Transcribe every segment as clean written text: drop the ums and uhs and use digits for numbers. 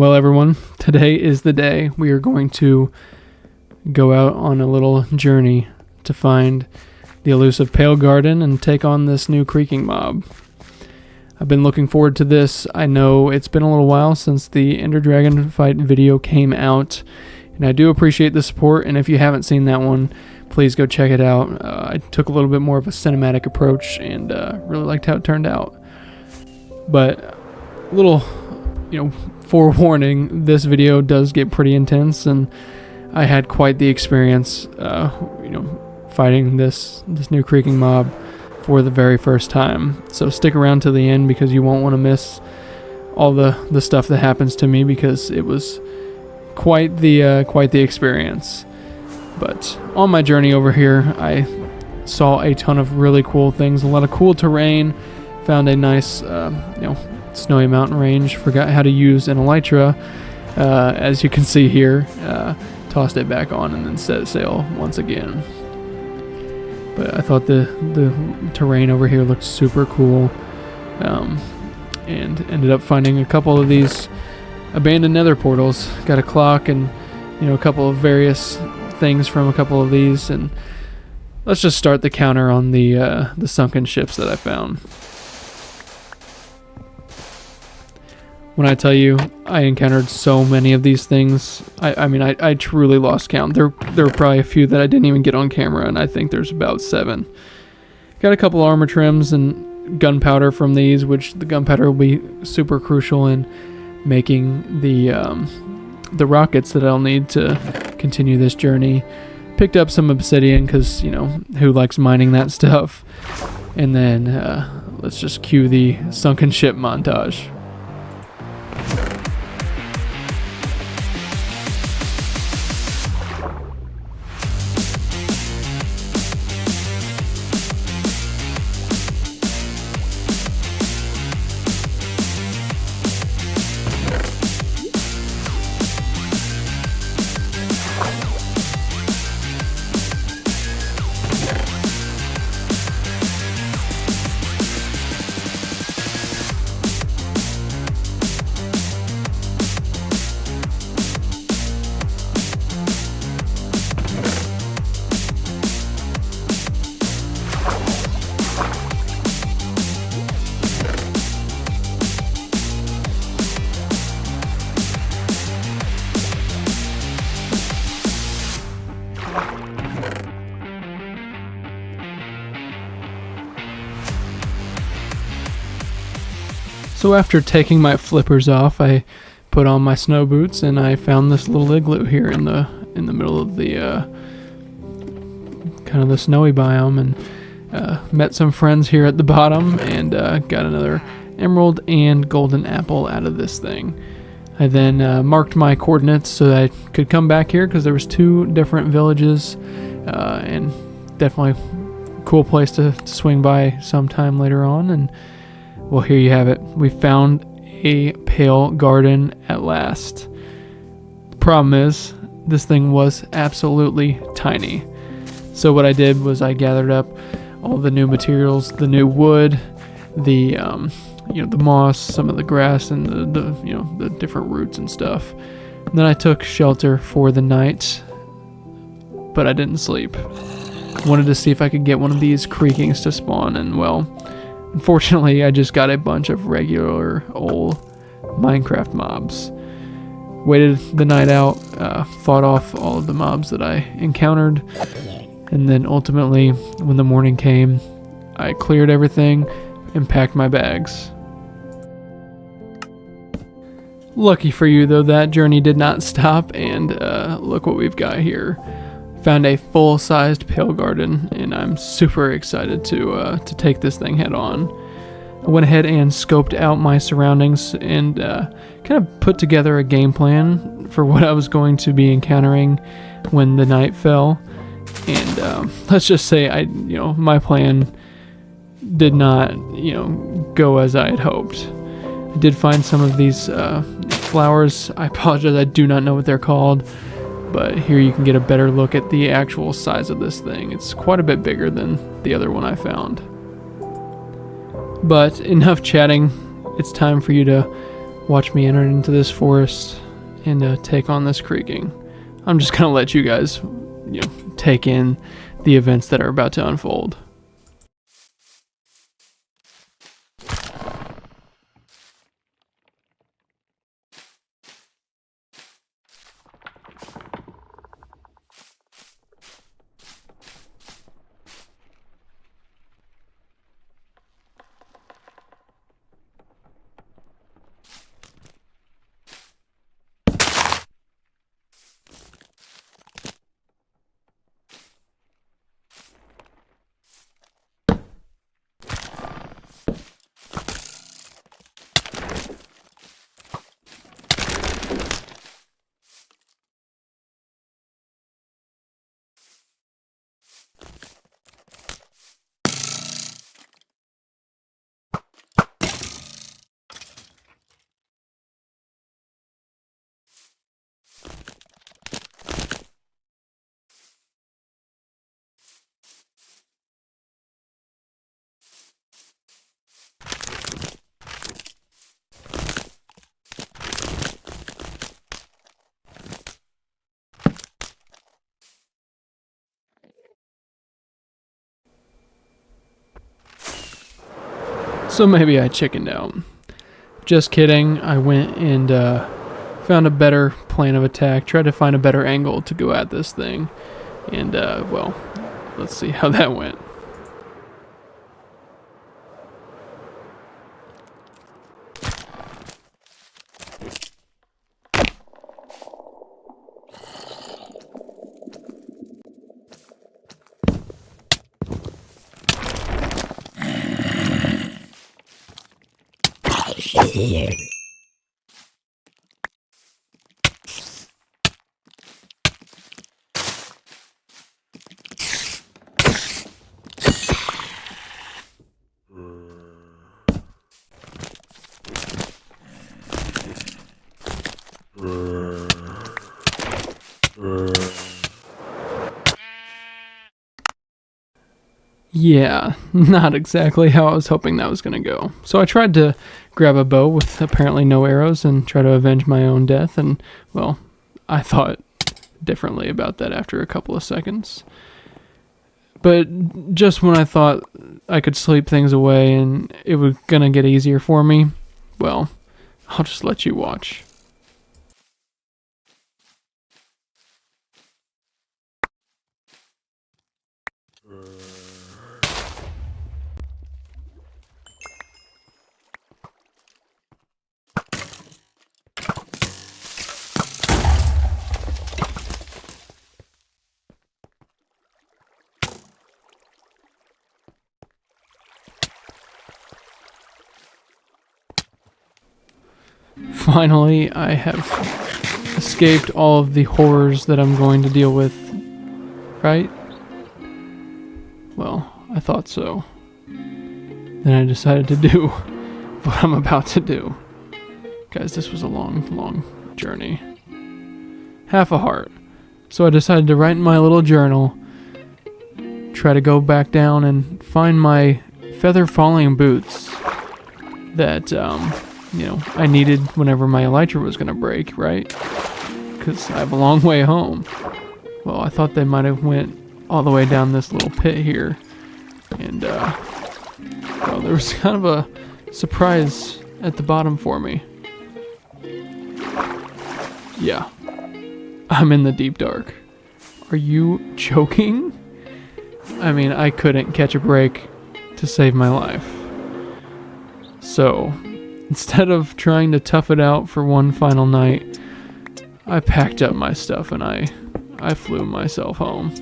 Well, everyone, today is the day we are going to go out on a little journey to find the elusive Pale Garden and take on this new creaking mob. I've been looking forward to this. I know it's been a little while since the Ender Dragon fight video came out, and I do appreciate the support, and if you haven't seen that one, please go check it out. I took a little bit more of a cinematic approach and really liked how it turned out. But a little, forewarning, this video does get pretty intense, and I had quite the experience, fighting this new creaking mob for the very first time. So stick around to the end because you won't want to miss all the stuff that happens to me, because it was quite the experience. But on my journey over here, I saw a ton of really cool things, a lot of cool terrain, found a nice snowy mountain range, forgot how to use an elytra, as you can see here, tossed it back on and then set sail once again. But I thought the terrain over here looked super cool, and ended up finding a couple of these abandoned nether portals. Got a clock and a couple of various things from a couple of these, and let's just start the counter on the sunken ships that I found. When I tell you I encountered so many of these things, I truly lost count. There were probably a few that I didn't even get on camera, and I think there's about 7. Got a couple armor trims and gunpowder from these, which the gunpowder will be super crucial in making the rockets that I'll need to continue this journey. Picked up some obsidian because, who likes mining that stuff? And then let's just cue the sunken ship montage. So after taking my flippers off, I put on my snow boots, and I found this little igloo here in the middle of the kind of the snowy biome, and met some friends here at the bottom, and got another emerald and golden apple out of this thing. I then marked my coordinates so that I could come back here, because there was 2 different villages, and definitely a cool place to swing by sometime later on. And well, here you have it. We found a pale garden at last. The problem is, this thing was absolutely tiny. So what I did was I gathered up all the new materials, the new wood, the the moss, some of the grass, and the different roots and stuff. And then I took shelter for the night, but I didn't sleep. Wanted to see if I could get one of these creakings to spawn, and well, unfortunately, I just got a bunch of regular old Minecraft mobs. Waited the night out, fought off all of the mobs that I encountered, and then ultimately, when the morning came, I cleared everything and packed my bags. Lucky for you, though, that journey did not stop, and look what we've got here. Found a full-sized pale garden, and I'm super excited to take this thing head on. I went ahead and scoped out my surroundings and kind of put together a game plan for what I was going to be encountering when the night fell. And let's just say my plan did not go as I had hoped. I did find some of these flowers. I apologize, I do not know what they're called. But here you can get a better look at the actual size of this thing. It's quite a bit bigger than the other one I found. But enough chatting. It's time for you to watch me enter into this forest and take on this creaking. I'm just gonna let you guys, take in the events that are about to unfold. So maybe I chickened out. Just kidding. I went and found a better plan of attack, tried to find a better angle to go at this thing, and well, let's see how that went. Yeah, not exactly how I was hoping that was going to go. So I tried to grab a bow with apparently no arrows and try to avenge my own death, and, well, I thought differently about that after a couple of seconds. But just when I thought I could sleep things away and it was going to get easier for me, well, I'll just let you watch. Finally, I have escaped all of the horrors that I'm going to deal with, right? Well, I thought so. Then I decided to do what I'm about to do. Guys, this was a long, long journey. Half a heart. So I decided to write in my little journal, try to go back down and find my feather falling boots that, I needed whenever my elytra was going to break, right? Because I have a long way home. Well, I thought they might have went all the way down this little pit here. And, well, there was kind of a surprise at the bottom for me. Yeah. I'm in the deep dark. Are you joking? I mean, I couldn't catch a break to save my life. So, instead of trying to tough it out for one final night, I packed up my stuff and I flew myself home.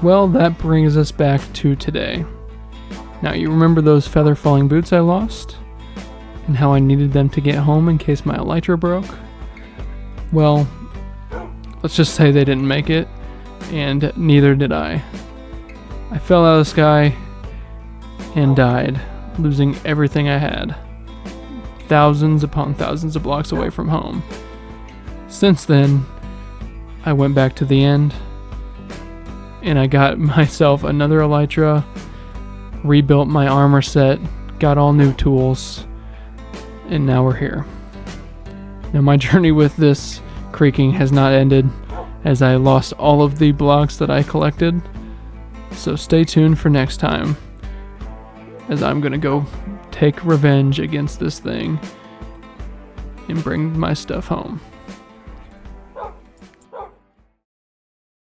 Well, that brings us back to today. Now, you remember those feather falling boots I lost? And how I needed them to get home in case my elytra broke? Well, let's just say they didn't make it, and neither did I. I fell out of the sky and died, losing everything I had. thousands upon thousands of blocks away from home. Since then, I went back to the end, and I got myself another elytra, rebuilt my armor set, got all new tools, and now we're here. Now my journey with this creaking has not ended, as I lost all of the blocks that I collected. So stay tuned for next time, as I'm gonna go take revenge against this thing and bring my stuff home.